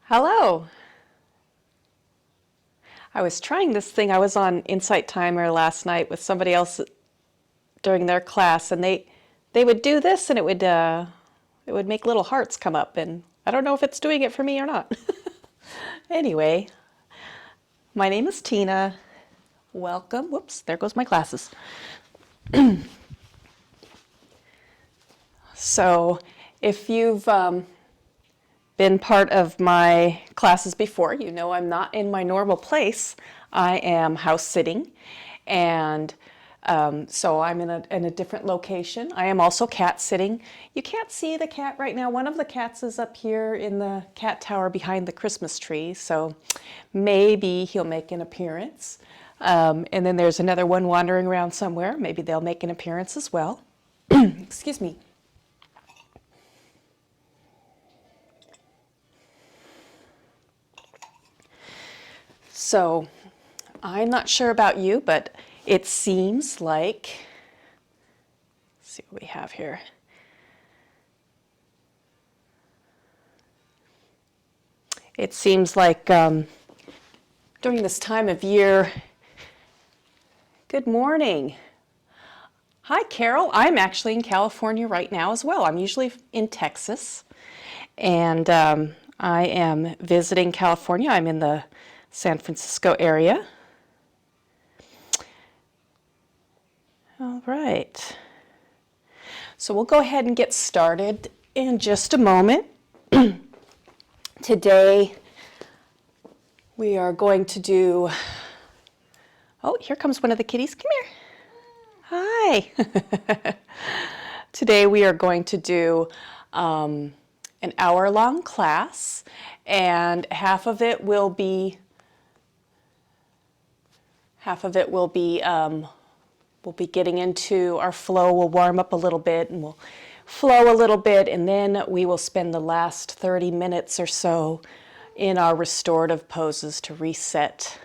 Hello. I was trying this thing. I was on Insight Timer last night with somebody else during their class, and they would do this, and it would make little hearts come up, and I don't know if it's doing it for me or not. Anyway, my name is Tina. Welcome. Whoops, there goes my glasses. So, if you've been part of my classes before, you know I'm not in my normal place. I am house sitting, and so I'm in a different location. I am also cat sitting. You can't see the cat right now. One of the cats is up here in the cat tower behind the Christmas tree, so maybe he'll make an appearance. And then there's another one wandering around somewhere. Maybe they'll make an appearance as well. Excuse me. So I'm not sure about you, but it seems like, let's see what we have here. It seems like during this time of year, good morning. Hi, Carol. I'm actually in California right now as well. I'm usually in Texas, and I am visiting California. I'm in the San Francisco area. All right. So we'll go ahead and get started in just a moment. Today we are going to do, oh, here comes one of the kitties. Come here. Hi. Today we are going to do an hour-long class, and half of it will be we'll be getting into our flow. We'll warm up a little bit and we'll flow a little bit, and then we will spend the last 30 minutes or so in our restorative poses to reset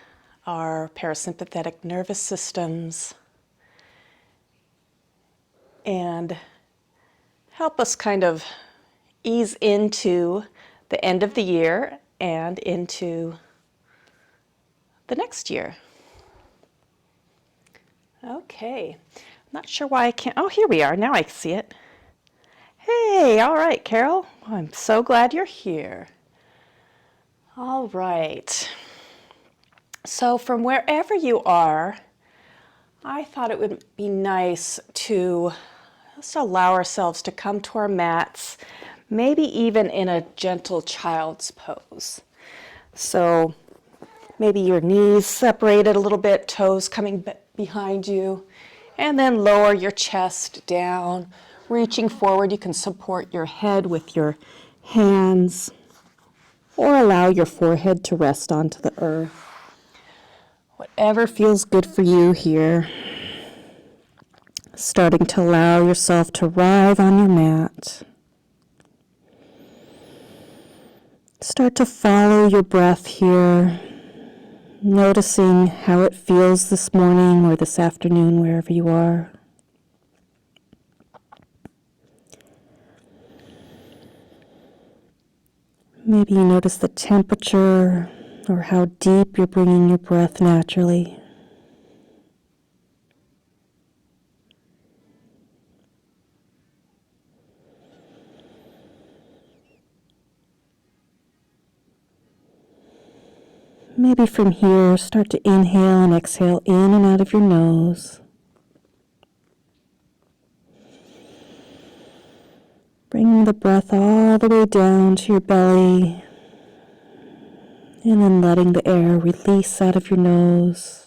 our parasympathetic nervous systems and help us kind of ease into the end of the year and into the next year. Okay, I'm not sure why I can't, oh, here we are, now I see it. Hey, all right, Carol, I'm so glad you're here. All right, so from wherever you are, I thought it would be nice to just allow ourselves to come to our mats, maybe even in a gentle child's pose. So maybe your knees separated a little bit, toes coming behind you, and then lower your chest down, reaching forward. You can support your head with your hands or allow your forehead to rest onto the earth. Whatever feels good for you here. Starting to allow yourself to writhe on your mat. Start to follow your breath here, noticing how it feels this morning or this afternoon, wherever you are. Maybe you notice the temperature or how deep you're bringing your breath naturally. Maybe from here, start to inhale and exhale in and out of your nose. Bringing the breath all the way down to your belly, and then letting the air release out of your nose.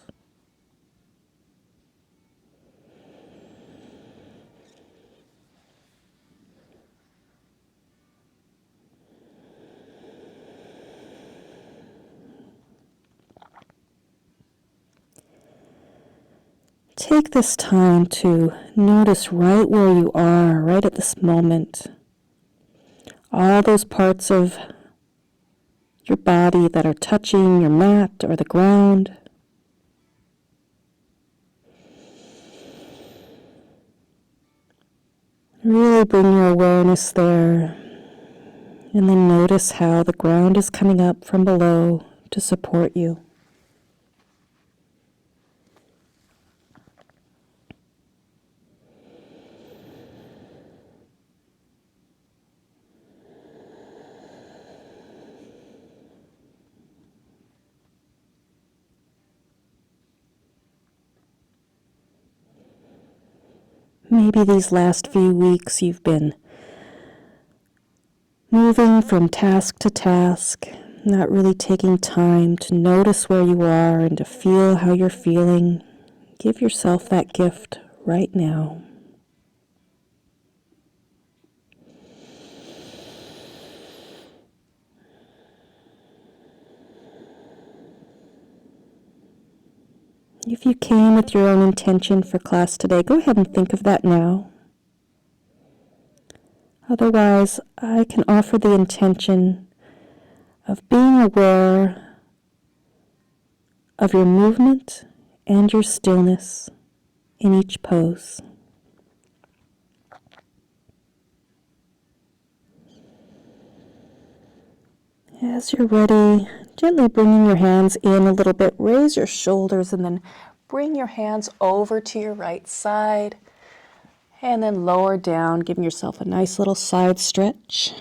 Take this time to notice right where you are, right at this moment. All those parts of your body that are touching your mat or the ground. Really bring your awareness there And then notice how the ground is coming up from below to support you. Maybe these last few weeks you've been moving from task to task, not really taking time to notice where you are and to feel how you're feeling. Give yourself that gift right now. If you came with your own intention for class today, go ahead and think of that now. Otherwise, I can offer the intention of being aware of your movement and your stillness in each pose. As you're ready, gently bringing your hands in a little bit, raise your shoulders and then bring your hands over to your right side and then lower down, giving yourself a nice little side stretch.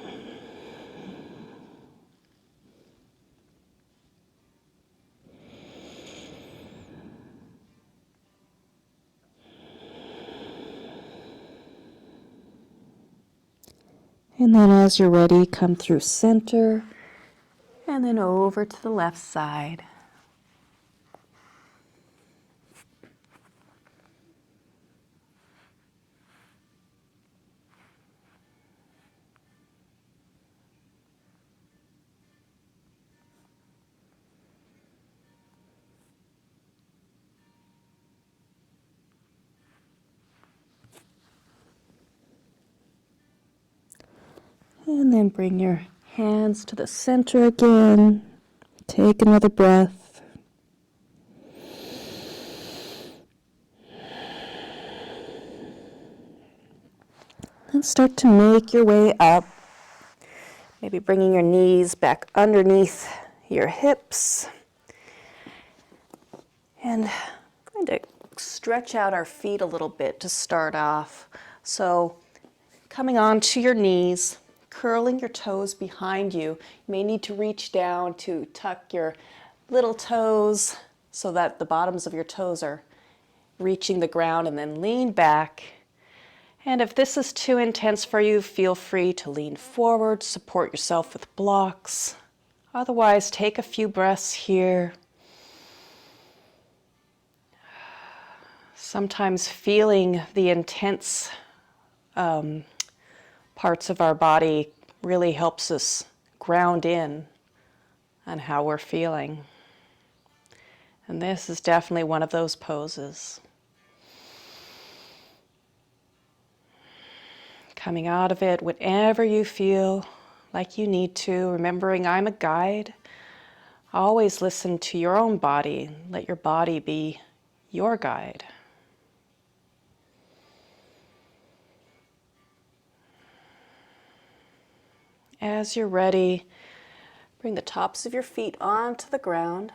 And then as you're ready, come through center and then over to the left side. And then bring your hands to the center again. Take another breath. And start to make your way up. Maybe bringing your knees back underneath your hips. And I'm going to stretch out our feet a little bit to start off. So coming onto your knees, curling your toes behind you. You may need to reach down to tuck your little toes so that the bottoms of your toes are reaching the ground, and then lean back. And if this is too intense for you, feel free to lean forward, support yourself with blocks. Otherwise, take a few breaths here. Sometimes feeling the intense parts of our body really helps us ground in on how we're feeling. And this is definitely one of those poses. Coming out of it whenever you feel like you need to, remembering I'm a guide. Always listen to your own body. Let your body be your guide. As you're ready, bring the tops of your feet onto the ground.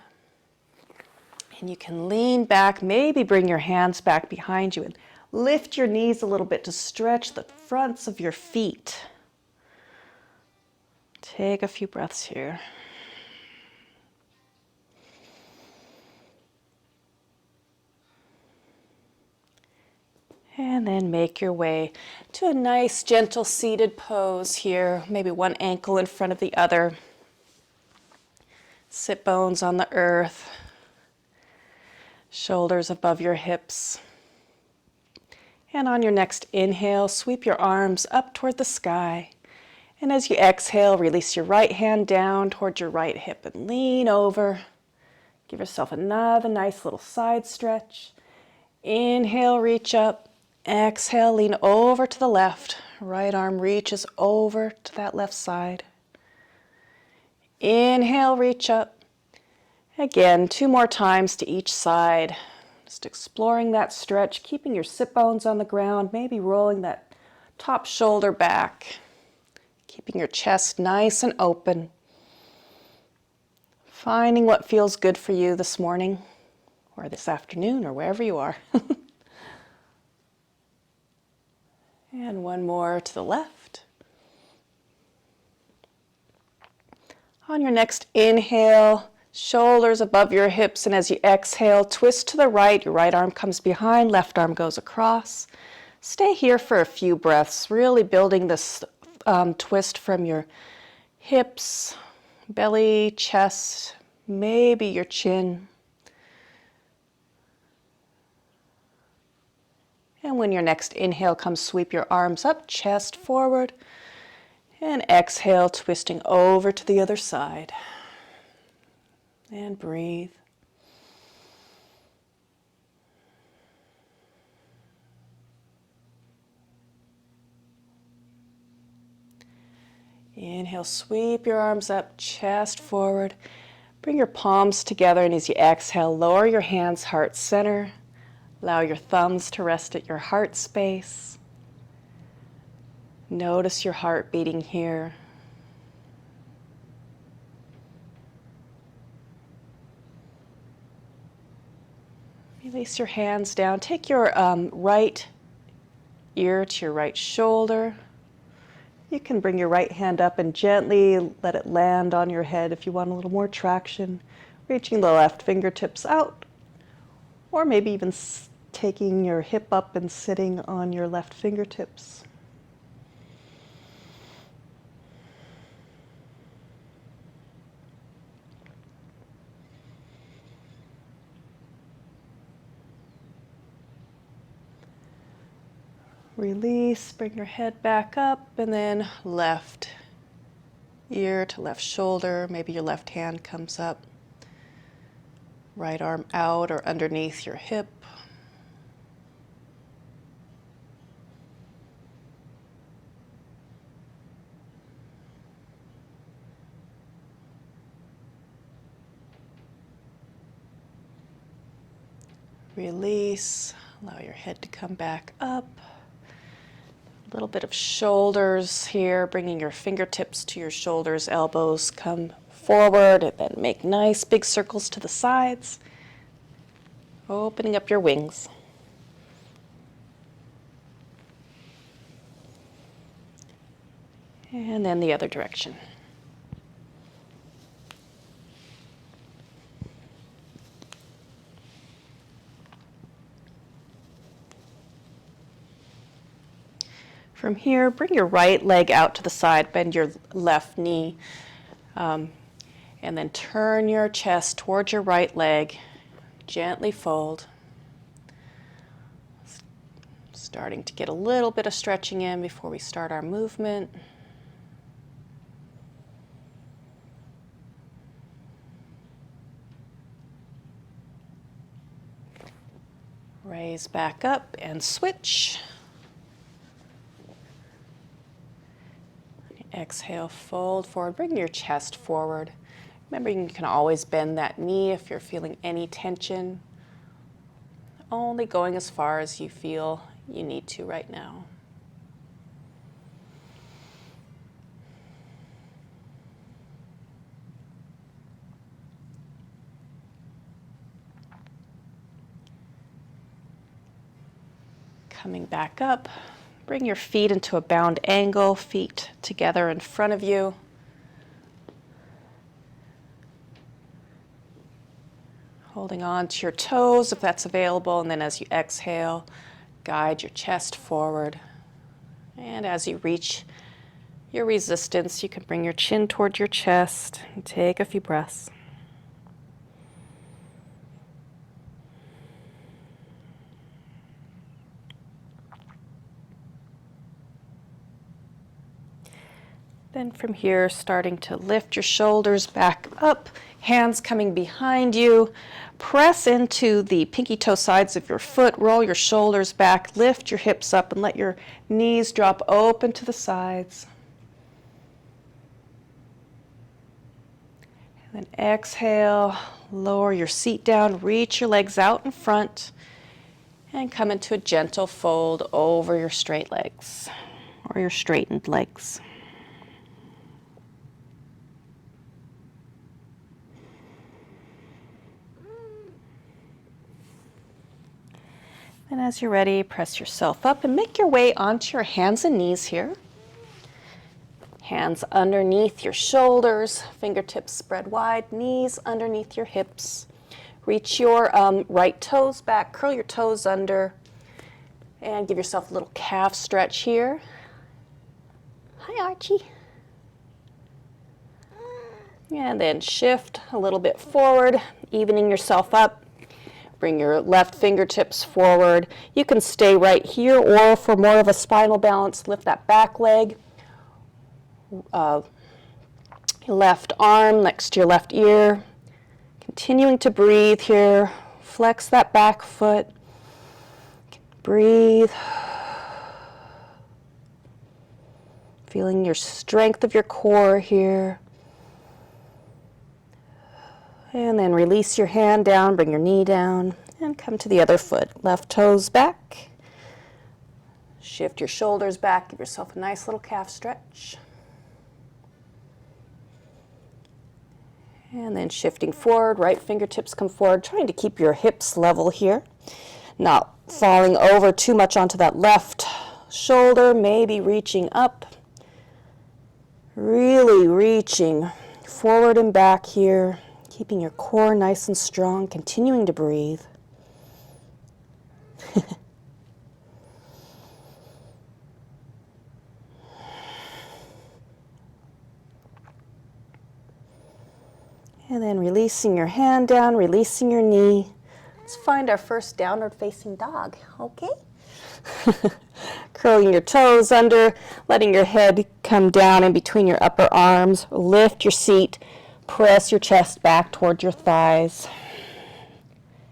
And you can lean back, maybe bring your hands back behind you and lift your knees a little bit to stretch the fronts of your feet. Take a few breaths here. And then make your way to a nice, gentle seated pose here. Maybe one ankle in front of the other. Sit bones on the earth. Shoulders above your hips. And on your next inhale, sweep your arms up toward the sky. And as you exhale, release your right hand down toward your right hip and lean over. Give yourself another nice little side stretch. Inhale, reach up. Exhale, lean over to the left. Right arm reaches over to that left side. Inhale, reach up. Again, 2 more times to each side. Just exploring that stretch, keeping your sit bones on the ground, maybe rolling that top shoulder back. Keeping your chest nice and open. Finding what feels good for you this morning or this afternoon or wherever you are. And one more to the left. On your next inhale, shoulders above your hips, and as you exhale, twist to the right. Your right arm comes behind, left arm goes across. Stay here for a few breaths, really building this twist from your hips, belly, chest, maybe your chin. And when your next inhale comes, sweep your arms up, chest forward, and exhale, twisting over to the other side. And breathe. Inhale, sweep your arms up, chest forward. Bring your palms together, and as you exhale, lower your hands heart center. Allow your thumbs to rest at your heart space. Notice your heart beating here. Release your hands down. Take your right ear to your right shoulder. You can bring your right hand up and gently let it land on your head if you want a little more traction. Reaching the left fingertips out, or maybe even taking your hip up and sitting on your left fingertips. Release, bring your head back up, and then left ear to left shoulder. Maybe your left hand comes up. Right arm out or underneath your hip. Release, allow your head to come back up. A little bit of shoulders here, bringing your fingertips to your shoulders, elbows come forward, and then make nice big circles to the sides, opening up your wings. And then the other direction. From here, bring your right leg out to the side, bend your left knee, and then turn your chest towards your right leg. Gently fold. Starting to get a little bit of stretching in before we start our movement. Raise back up and switch. Exhale, fold forward, bring your chest forward. Remember, you can always bend that knee if you're feeling any tension. Only going as far as you feel you need to right now. Coming back up. Bring your feet into a bound angle, feet together in front of you. Holding on to your toes if that's available, and then as you exhale, guide your chest forward. And as you reach your resistance, you can bring your chin toward your chest and take a few breaths. Then from here, starting to lift your shoulders back up, hands coming behind you. Press into the pinky toe sides of your foot, roll your shoulders back, lift your hips up, and let your knees drop open to the sides. And then exhale, lower your seat down, reach your legs out in front, and come into a gentle fold over your straight legs, or your straightened legs. And as you're ready, press yourself up and make your way onto your hands and knees here. Hands underneath your shoulders, fingertips spread wide, knees underneath your hips. Reach your right toes back, curl your toes under, and give yourself a little calf stretch here. Hi, Archie. And then shift a little bit forward, evening yourself up. Bring your left fingertips forward. You can stay right here, or for more of a spinal balance, lift that back leg. Left arm next to your left ear. Continuing to breathe here. Flex that back foot. Breathe. Feeling your strength of your core here. And then release your hand down, bring your knee down, and come to the other foot. Left toes back. Shift your shoulders back. Give yourself a nice little calf stretch. And then shifting forward, right fingertips come forward, trying to keep your hips level here. Not falling over too much onto that left shoulder, maybe reaching up. Really reaching forward and back here. Keeping your core nice and strong, continuing to breathe. And then releasing your hand down, releasing your knee. Let's find our first downward facing dog, okay? Curling your toes under, letting your head come down in between your upper arms. Lift your seat. Press your chest back towards your thighs.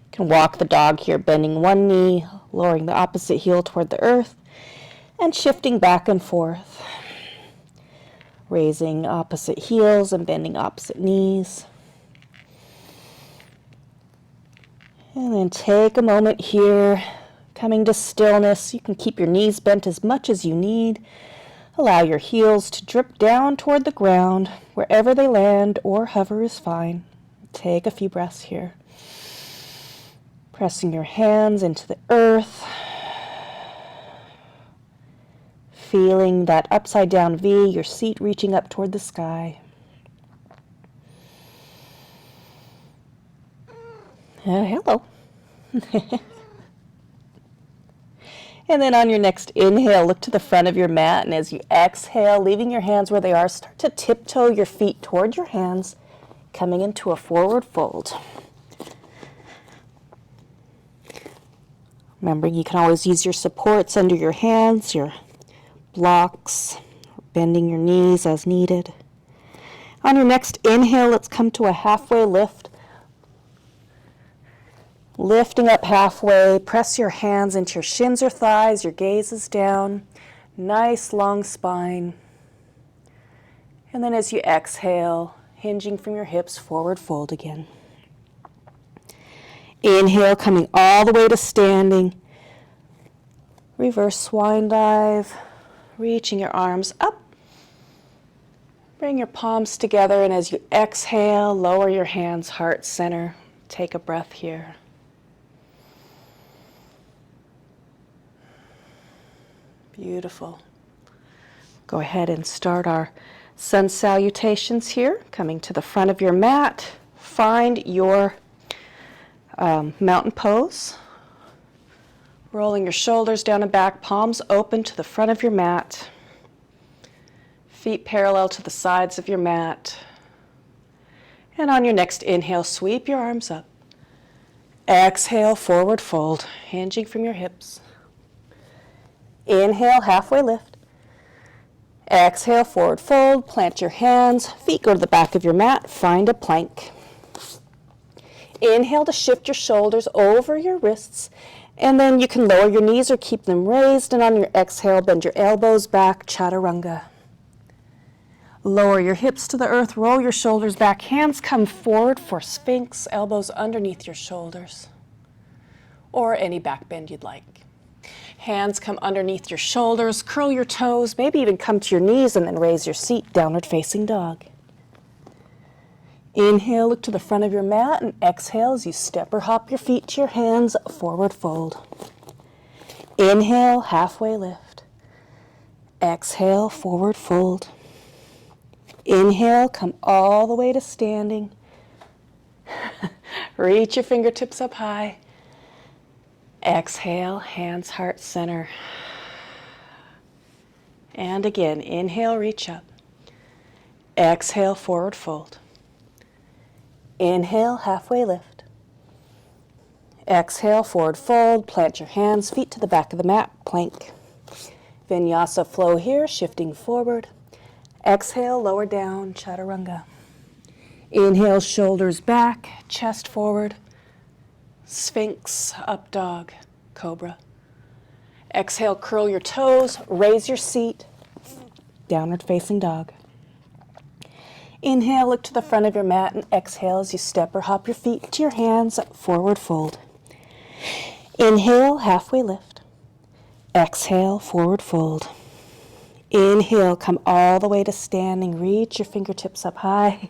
You can walk the dog here, bending one knee, lowering the opposite heel toward the earth, and shifting back and forth. Raising opposite heels and bending opposite knees. And then take a moment here, coming to stillness. You can keep your knees bent as much as you need. Allow your heels to drip down toward the ground. Wherever they land or hover is fine. Take a few breaths here. Pressing your hands into the earth. Feeling that upside down V, your seat reaching up toward the sky. Hello. And then on your next inhale, look to the front of your mat, and as you exhale, leaving your hands where they are, start to tiptoe your feet toward your hands, coming into a forward fold. Remember, you can always use your supports under your hands, your blocks, bending your knees as needed. On your next inhale, let's come to a halfway lift. Lifting up halfway, press your hands into your shins or thighs, your gaze is down, nice long spine. And then as you exhale, hinging from your hips, forward fold again. Inhale, coming all the way to standing. Reverse swan dive, reaching your arms up. Bring your palms together, and as you exhale, lower your hands, heart center. Take a breath here. Beautiful. Go ahead and start our sun salutations here. Coming to the front of your mat, find your mountain pose. Rolling your shoulders down and back, palms open to the front of your mat. Feet parallel to the sides of your mat. And on your next inhale, sweep your arms up. Exhale, forward fold, hinging from your hips. Inhale, halfway lift. Exhale, forward fold, plant your hands, feet go to the back of your mat, find a plank. Inhale to shift your shoulders over your wrists, and then you can lower your knees or keep them raised, and on your exhale, bend your elbows back, chaturanga. Lower your hips to the earth, roll your shoulders back, hands come forward for Sphinx, elbows underneath your shoulders, or any back bend you'd like. Hands come underneath your shoulders, curl your toes, maybe even come to your knees and then raise your seat, downward facing dog. Inhale, look to the front of your mat, and exhale as you step or hop your feet to your hands, forward fold. Inhale, halfway lift. Exhale, forward fold. Inhale, come all the way to standing. Reach your fingertips up high. Exhale, hands, heart, center. And again, inhale, reach up. Exhale, forward fold. Inhale, halfway lift. Exhale, forward fold. Plant your hands, feet to the back of the mat, plank. Vinyasa flow here, shifting forward. Exhale, lower down, chaturanga. Inhale, shoulders back, chest forward. Sphinx, up dog, cobra. Exhale, curl your toes, raise your seat, downward facing dog. Inhale, look to the front of your mat, and exhale as you step or hop your feet to your hands, forward fold. Inhale, halfway lift. Exhale, forward fold. Inhale, come all the way to standing, reach your fingertips up high.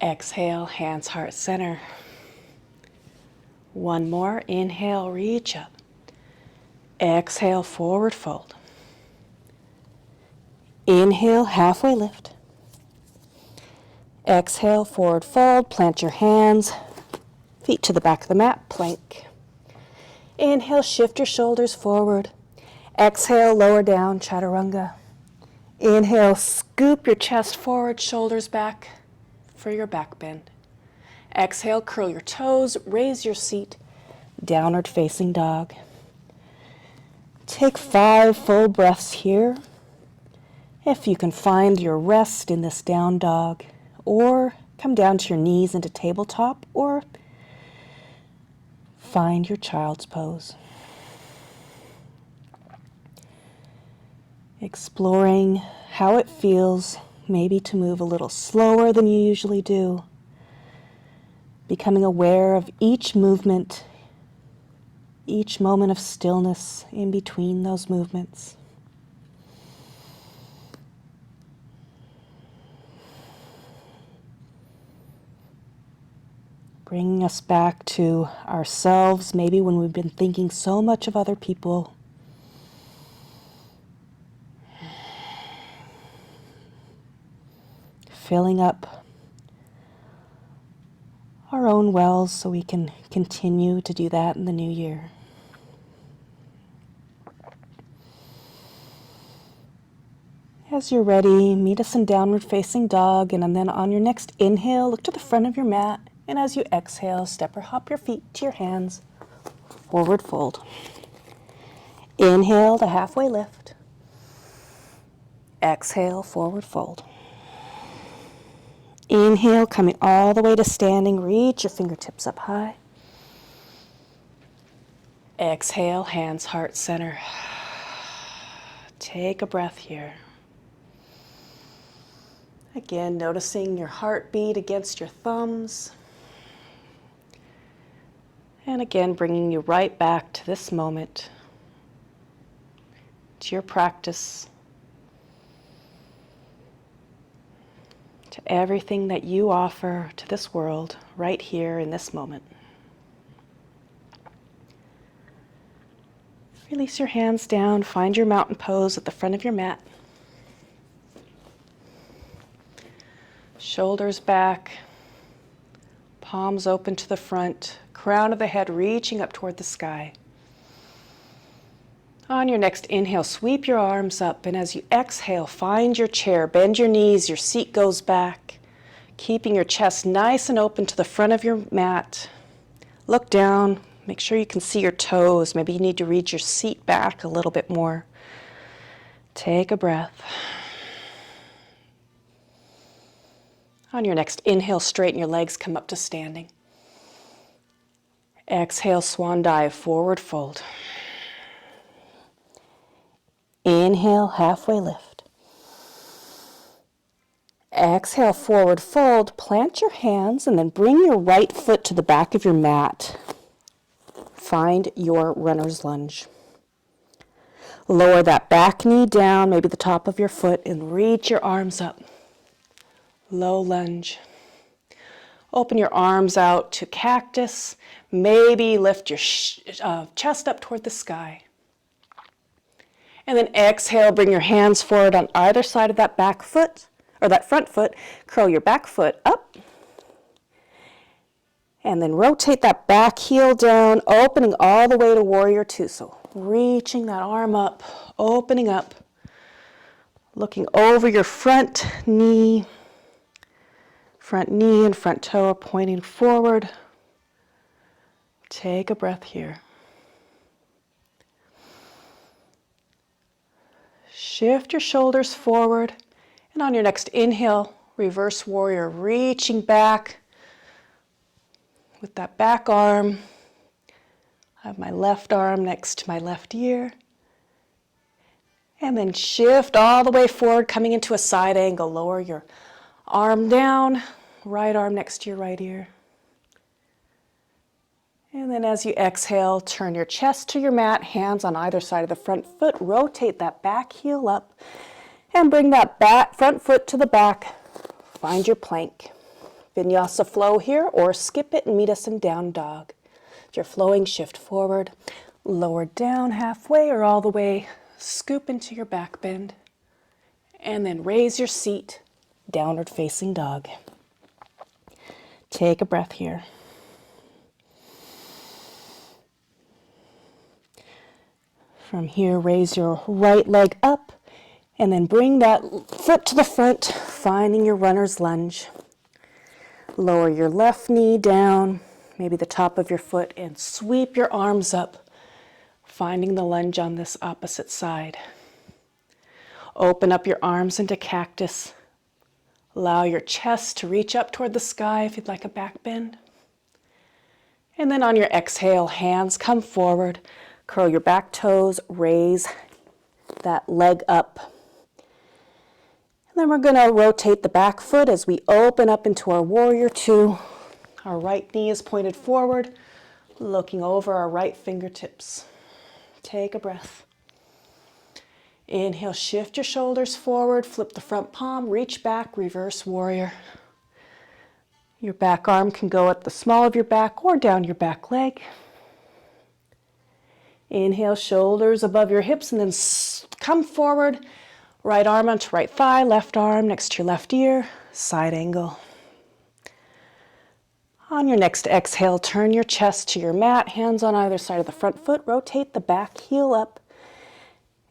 Exhale, hands, heart, center. One more, inhale, reach up. Exhale, forward fold. Inhale, halfway lift. Exhale, forward fold, plant your hands, feet to the back of the mat, plank. Inhale, shift your shoulders forward. Exhale, lower down, chaturanga. Inhale, scoop your chest forward, shoulders back for your back bend. Exhale, curl your toes, raise your seat, downward facing dog. Take 5 full breaths here. If you can find your rest in this down dog, or come down to your knees into tabletop, or find your child's pose. Exploring how it feels, maybe to move a little slower than you usually do. Becoming aware of each movement, each moment of stillness in between those movements. Bringing us back to ourselves, maybe when we've been thinking so much of other people. Filling up our own wells so we can continue to do that in the new year. As you're ready, meet us in downward facing dog, and then on your next inhale, look to the front of your mat, and as you exhale, step or hop your feet to your hands, forward fold. Inhale to halfway lift. Exhale, forward fold. Inhale, coming all the way to standing, reach your fingertips up high. Exhale, hands, heart, center. Take a breath here. Again, noticing your heartbeat against your thumbs. And again, bringing you right back to this moment, to your practice, to everything that you offer to this world right here in this moment. Release your hands down, find your mountain pose at the front of your mat. Shoulders back, palms open to the front, crown of the head reaching up toward the sky. On your next inhale, sweep your arms up, and as you exhale, find your chair, bend your knees, your seat goes back, keeping your chest nice and open to the front of your mat. Look down, make sure you can see your toes. Maybe you need to reach your seat back a little bit more. Take a breath. On your next inhale, straighten your legs, come up to standing. Exhale, swan dive, forward fold. Inhale, halfway lift. Exhale, forward fold. Plant your hands and then bring your right foot to the back of your mat. Find your runner's lunge. Lower that back knee down, maybe the top of your foot, and reach your arms up. Low lunge. Open your arms out to cactus. Maybe lift your chest up toward the sky. And then exhale, bring your hands forward on either side of that back foot, or that front foot. Curl your back foot up. And then rotate that back heel down, opening all the way to warrior two. So reaching that arm up, opening up, looking over your front knee and front toe are pointing forward. Take a breath here. Shift your shoulders forward, and on your next inhale, reverse warrior, reaching back with that back arm. I have my left arm next to my left ear. And then shift all the way forward, coming into a side angle. Lower your arm down, right arm next to your right ear. And then as you exhale, turn your chest to your mat, hands on either side of the front foot. Rotate that back heel up and bring that front foot to the back. Find your plank. Vinyasa flow here, or skip it and meet us in down dog. If you're flowing, shift forward, lower down halfway or all the way, scoop into your back bend, and then raise your seat, downward facing dog. Take a breath here. From here, raise your right leg up and then bring that foot to the front, finding your runner's lunge. Lower your left knee down, maybe the top of your foot, and sweep your arms up, finding the lunge on this opposite side. Open up your arms into cactus. Allow your chest to reach up toward the sky if you'd like a back bend. And then on your exhale, hands come forward. Curl your back toes, raise that leg up. And then we're going to rotate the back foot as we open up into our warrior two. Our right knee is pointed forward, looking over our right fingertips. Take a breath. Inhale, shift your shoulders forward, flip the front palm, reach back, reverse warrior. Your back arm can go at the small of your back or down your back leg. Inhale, shoulders above your hips, and then come forward. Right arm onto right thigh, left arm next to your left ear, side angle. On your next exhale, turn your chest to your mat, hands on either side of the front foot, rotate the back heel up.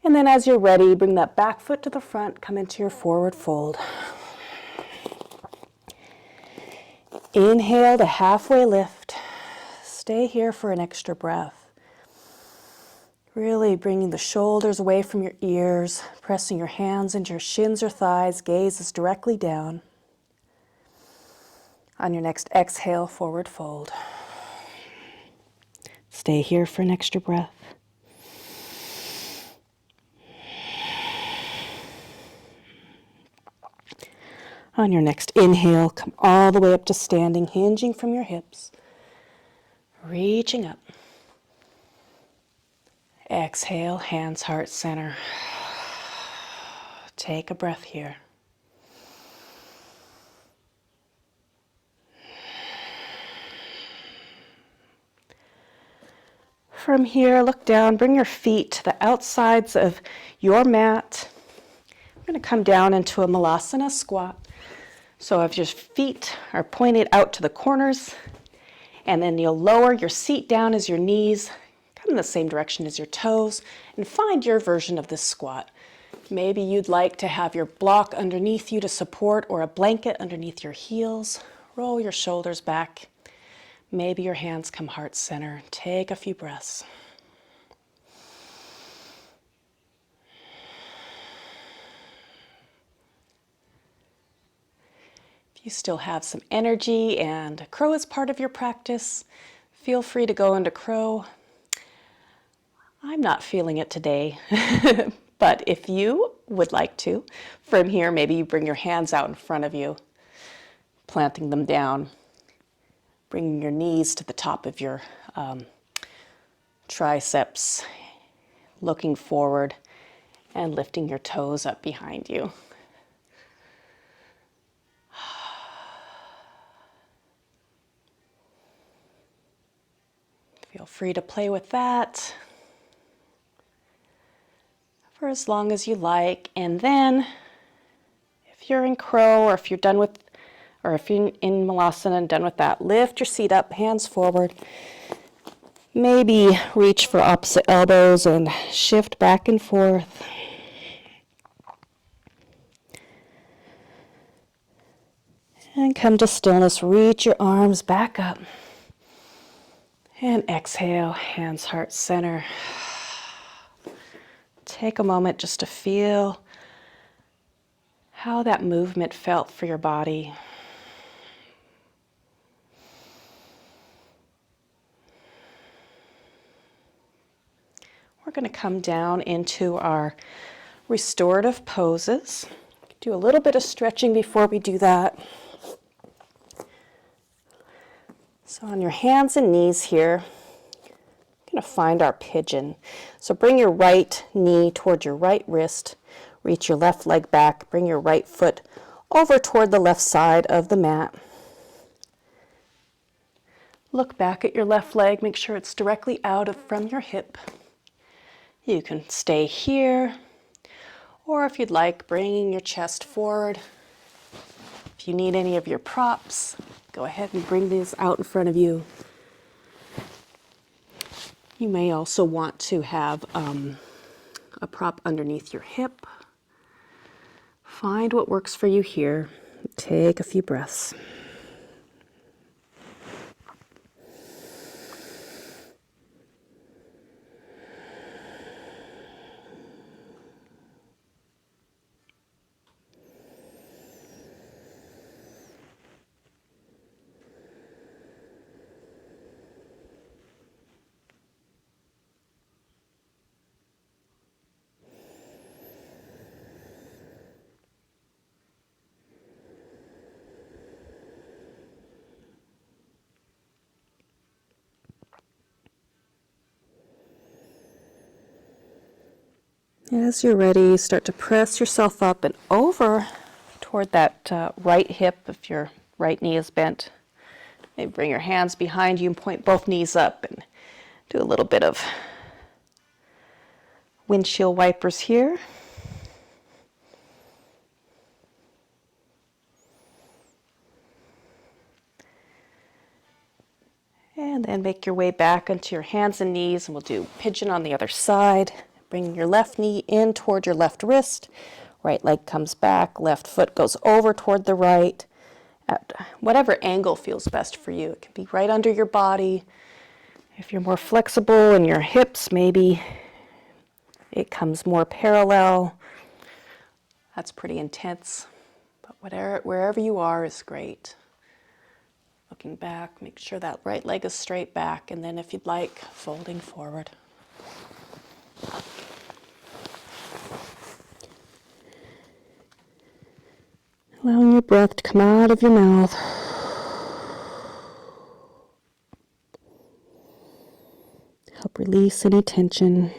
And then as you're ready, bring that back foot to the front, come into your forward fold. Inhale to halfway lift. Stay here for an extra breath. Really bringing the shoulders away from your ears, pressing your hands into your shins or thighs, gaze is directly down. On your next exhale, forward fold. Stay here for an extra breath. On your next inhale, come all the way up to standing, hinging from your hips, reaching up. Exhale, hands, heart center. Take a breath here. From here, look down, bring your feet to the outsides of your mat. We're going to come down into a malasana squat. So if your feet are pointed out to the corners, and then you'll lower your seat down as your knees come in the same direction as your toes, and find your version of this squat. Maybe you'd like to have your block underneath you to support, or a blanket underneath your heels. Roll your shoulders back. Maybe your hands come heart center. Take a few breaths. If you still have some energy and crow is part of your practice, feel free to go into crow. I'm not feeling it today, but if you would like to, from here, maybe you bring your hands out in front of you, planting them down, bringing your knees to the top of your triceps, looking forward, and lifting your toes up behind you. Feel free to play with that for as long as you like. And then if you're in crow, or if you're done with, or if you're in malasana and done with that, lift your seat up, hands forward. Maybe reach for opposite elbows and shift back and forth. And come to stillness, reach your arms back up. And exhale, hands, heart, center. Take a moment just to feel how that movement felt for your body. We're going to come down into our restorative poses. Do a little bit of stretching before we do that. So on your hands and knees here, we're going to find our pigeon. So bring your right knee toward your right wrist, reach your left leg back, bring your right foot over toward the left side of the mat. Look back at your left leg, make sure it's directly out from your hip. You can stay here, or if you'd like, bringing your chest forward. If you need any of your props, go ahead and bring these out in front of you. You may also want to have a prop underneath your hip. Find what works for you here. Take a few breaths. As you're ready, start to press yourself up and over toward that right hip if your right knee is bent. Maybe bring your hands behind you and point both knees up and do a little bit of windshield wipers here. And then make your way back onto your hands and knees, and we'll do pigeon on the other side. Bring your left knee in toward your left wrist. Right leg comes back, left foot goes over toward the right. At whatever angle feels best for you. It can be right under your body. If you're more flexible in your hips, maybe it comes more parallel. That's pretty intense. But wherever you are is great. Looking back, make sure that right leg is straight back, and then if you'd like, folding forward. Allowing your breath to come out of your mouth. Help release any tension.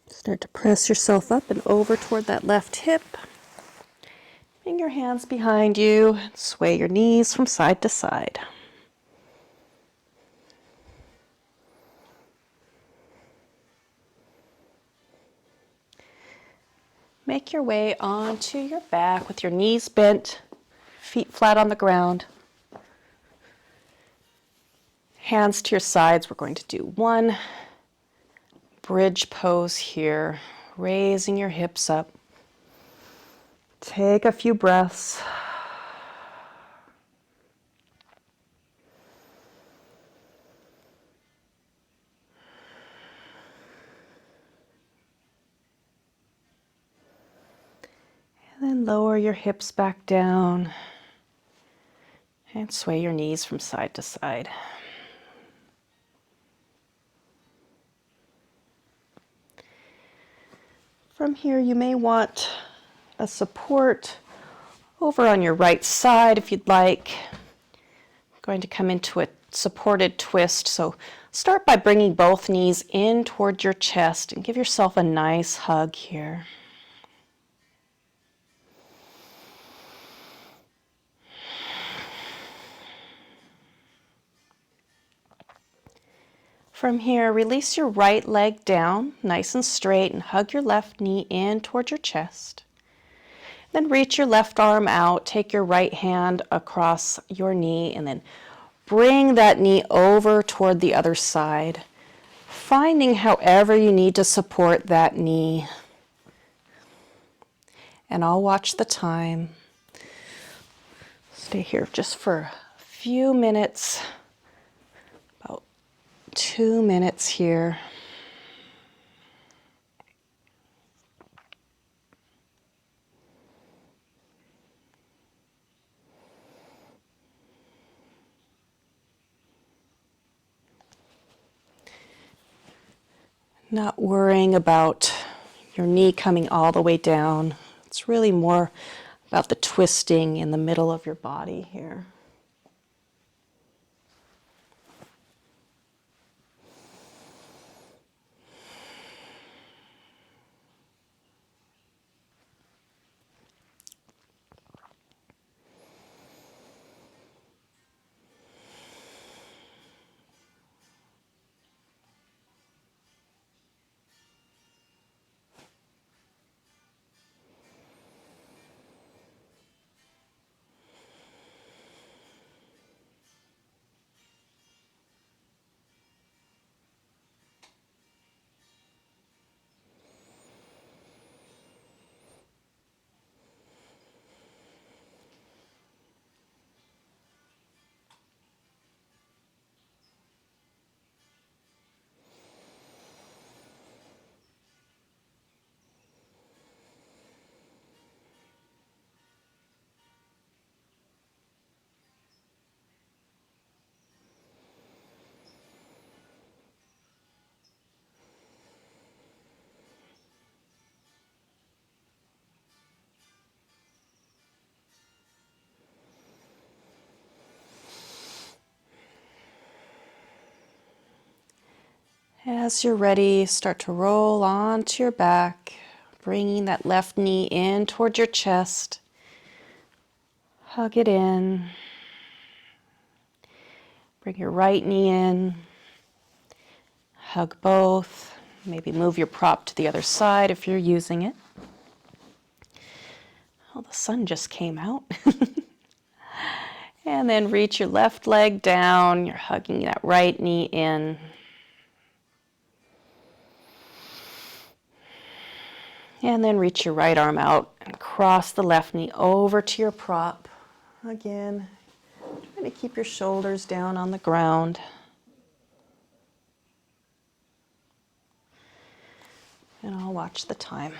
Start to press yourself up and over toward that left hip. Bring your hands behind you and sway your knees from side to side. Make your way onto your back with your knees bent, feet flat on the ground. Hands to your sides. We're going to do one bridge pose here, raising your hips up. Take a few breaths. lower your hips back down and sway your knees from side to side. From here, you may want a support over on your right side if you'd like. I'm going to come into a supported twist, so start by bringing both knees in toward your chest and give yourself a nice hug here. From here, release your right leg down, nice and straight, and hug your left knee in toward your chest. Then reach your left arm out, take your right hand across your knee, and then bring that knee over toward the other side, finding however you need to support that knee. And I'll watch the time. Stay here just for a few minutes, about 2 minutes here. Not worrying about your knee coming all the way down. It's really more about the twisting in the middle of your body here. As you're ready, start to roll onto your back, bringing that left knee in toward your chest. Hug it in. Bring your right knee in. Hug both. Maybe move your prop to the other side if you're using it. Oh, the sun just came out. And then reach your left leg down. You're hugging that right knee in. And then reach your right arm out and cross the left knee over to your prop. Again, try to keep your shoulders down on the ground. And I'll watch the time.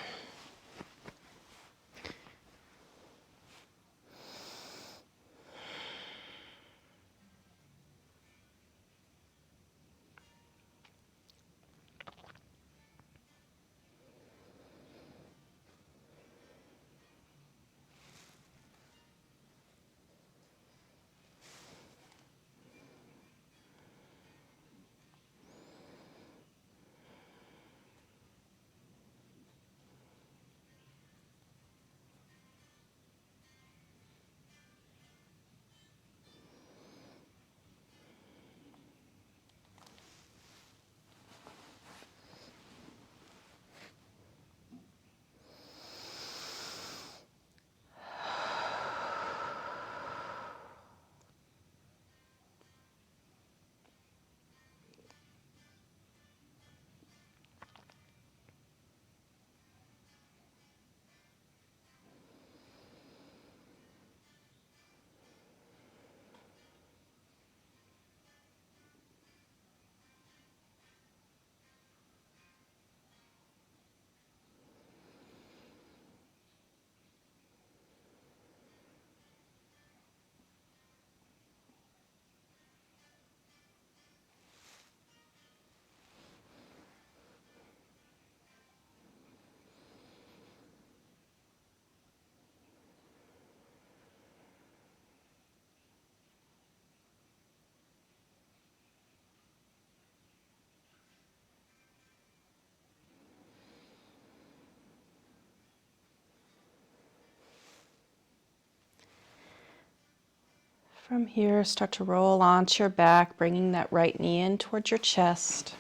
From here, start to roll onto your back, bringing that right knee in towards your chest.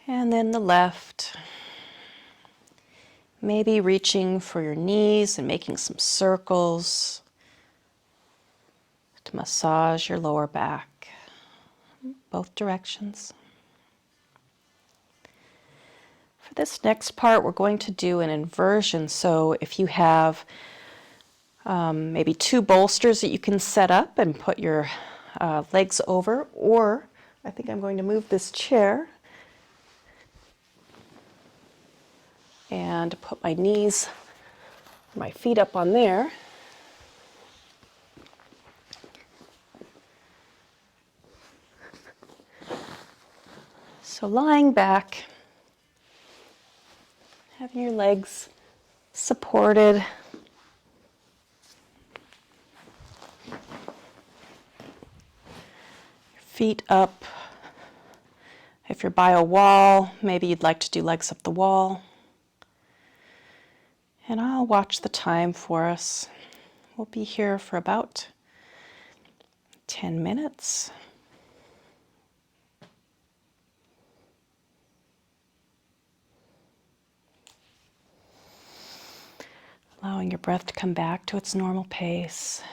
And then the left. Maybe reaching for your knees and making some circles to massage your lower back, both directions. For this next part, we're going to do an inversion. So if you have maybe 2 bolsters that you can set up and put your legs over, or I think I'm going to move this chair and put my knees, my feet up on there. So lying back, having your legs supported. Feet up. If you're by a wall, maybe you'd like to do legs up the wall. And I'll watch the time for us. We'll be here for about 10 minutes. Allowing your breath to come back to its normal pace.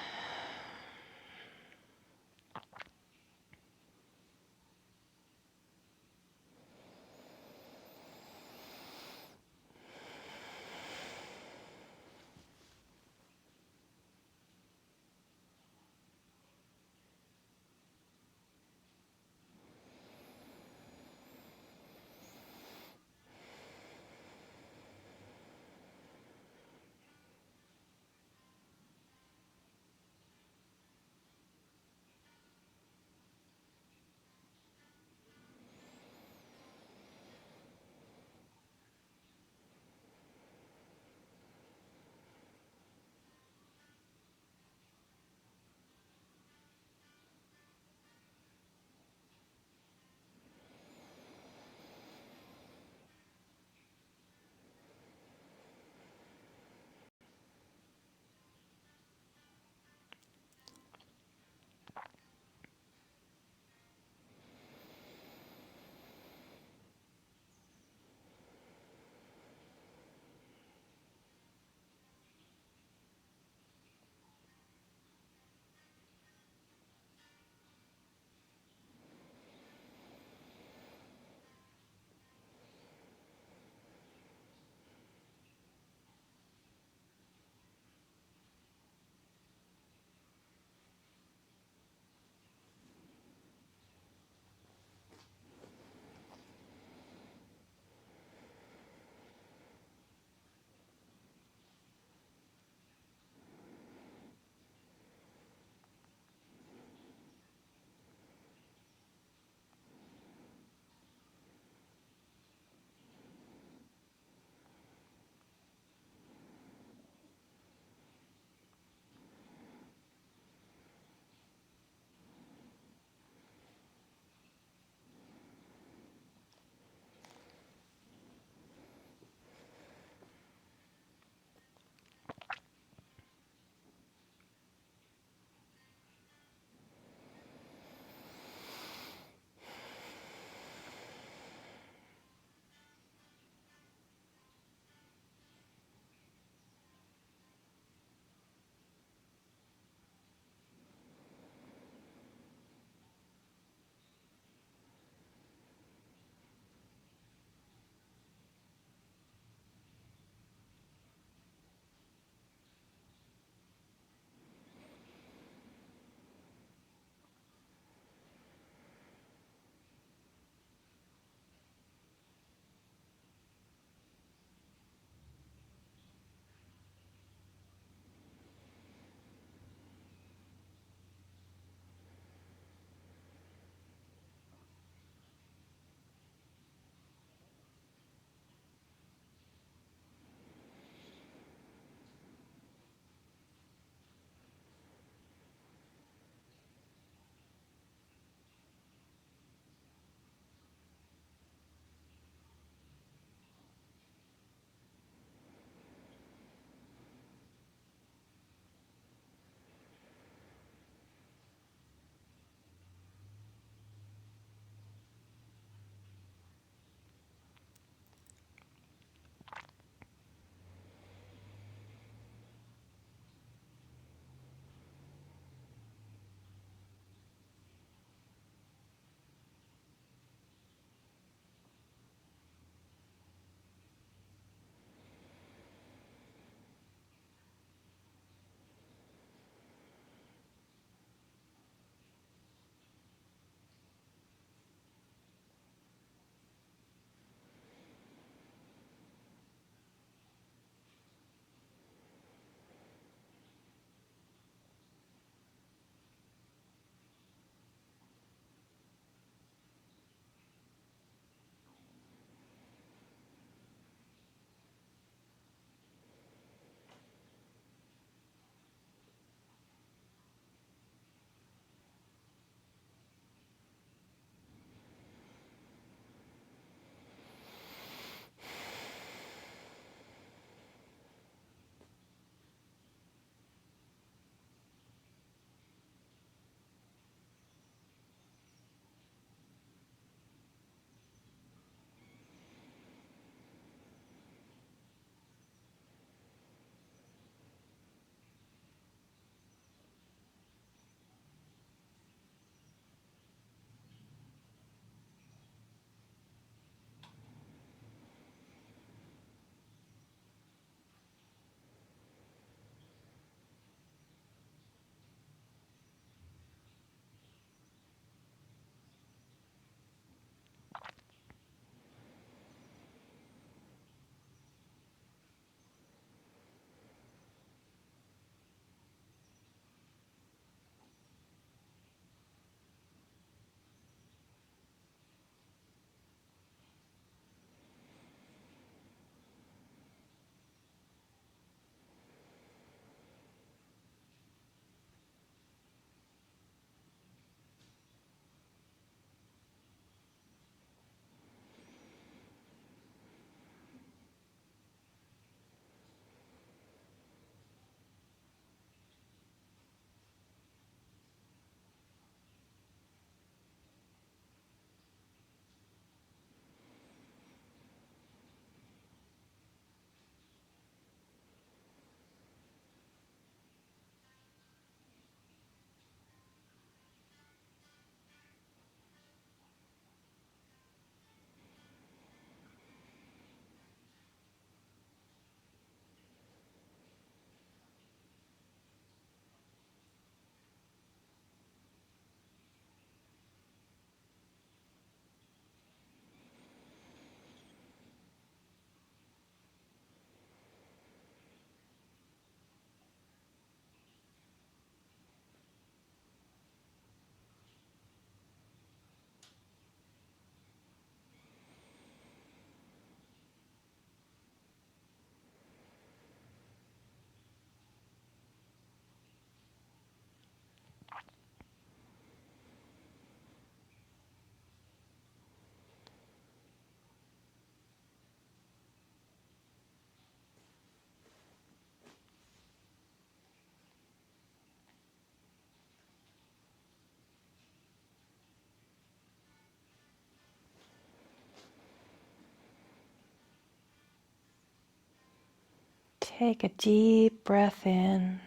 Take a deep breath in.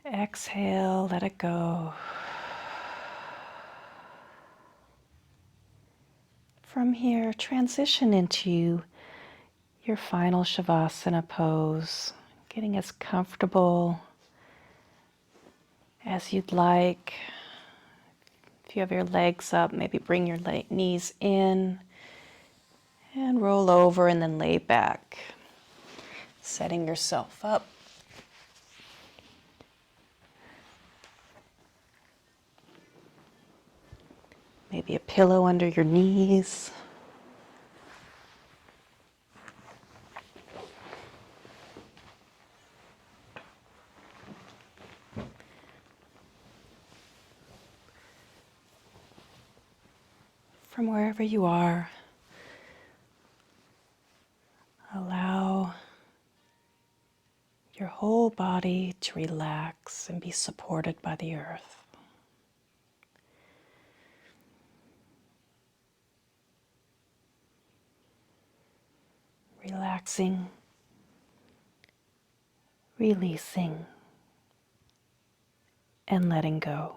Exhale, let it go. From here, transition into your final Shavasana pose, getting as comfortable as you'd like. If you have your legs up, maybe bring your knees in and roll over and then lay back, setting yourself up. Maybe a pillow under your knees. From wherever you are, allow your whole body to relax and be supported by the earth. Relaxing, releasing, and letting go.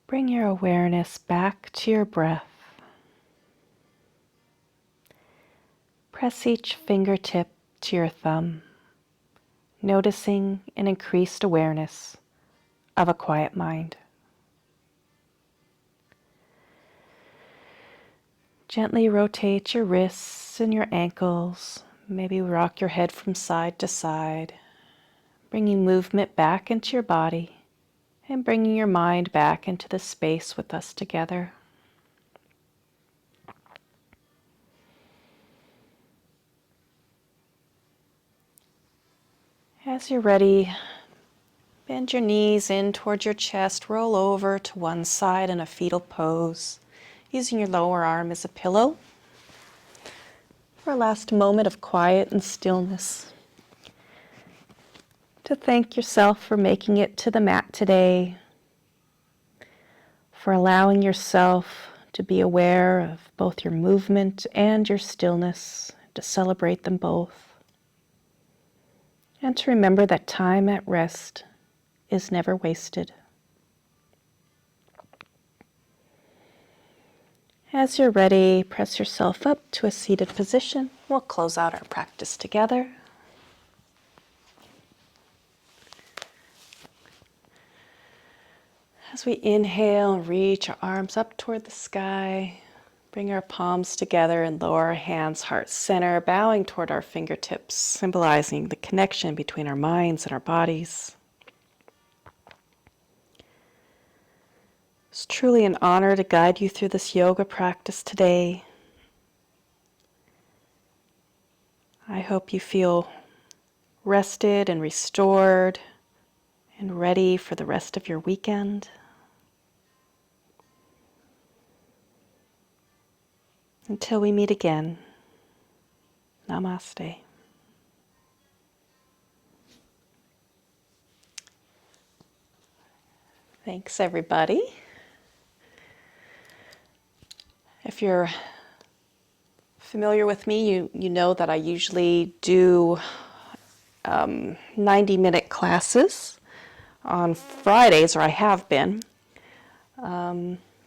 Bring your awareness back to your breath. Press each fingertip to your thumb, noticing an increased awareness of a quiet mind. Gently rotate your wrists and your ankles. Maybe rock your head from side to side, bringing movement back into your body and bringing your mind back into the space with us together. As you're ready, bend your knees in towards your chest, roll over to one side in a fetal pose, using your lower arm as a pillow. For a last moment of quiet and stillness, to thank yourself for making it to the mat today, for allowing yourself to be aware of both your movement and your stillness, to celebrate them both. And to remember that time at rest is never wasted. As you're ready, press yourself up to a seated position. We'll close out our practice together. As we inhale, reach our arms up toward the sky. Bring our palms together and lower our hands, heart center, bowing toward our fingertips, symbolizing the connection between our minds and our bodies. It's truly an honor to guide you through this yoga practice today. I hope you feel rested and restored and ready for the rest of your weekend. Until we meet again, namaste. Thanks, everybody. If you're familiar with me, you know that I usually do 90-minute classes on Fridays, or I have been.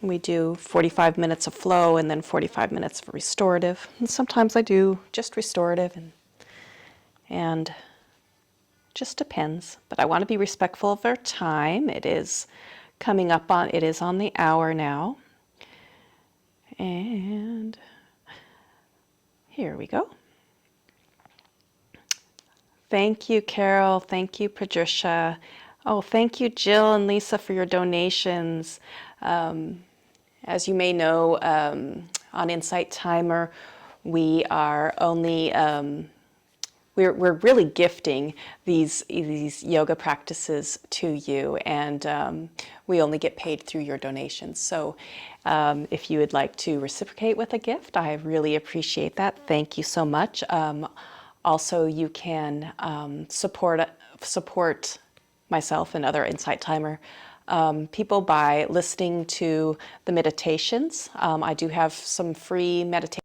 We do 45 minutes of flow and then 45 minutes of restorative. And sometimes I do just restorative and just depends. But I want to be respectful of our time. It is on the hour now. And here we go. Thank you, Carol. Thank you, Patricia. Oh, thank you, Jill and Lisa, for your donations. As you may know, on Insight Timer, we are only we're really gifting these yoga practices to you, and we only get paid through your donations. So if you would like to reciprocate with a gift, I really appreciate that. Thank you so much. Also, you can support myself and other Insight Timer people by listening to the meditations. I do have some free meditations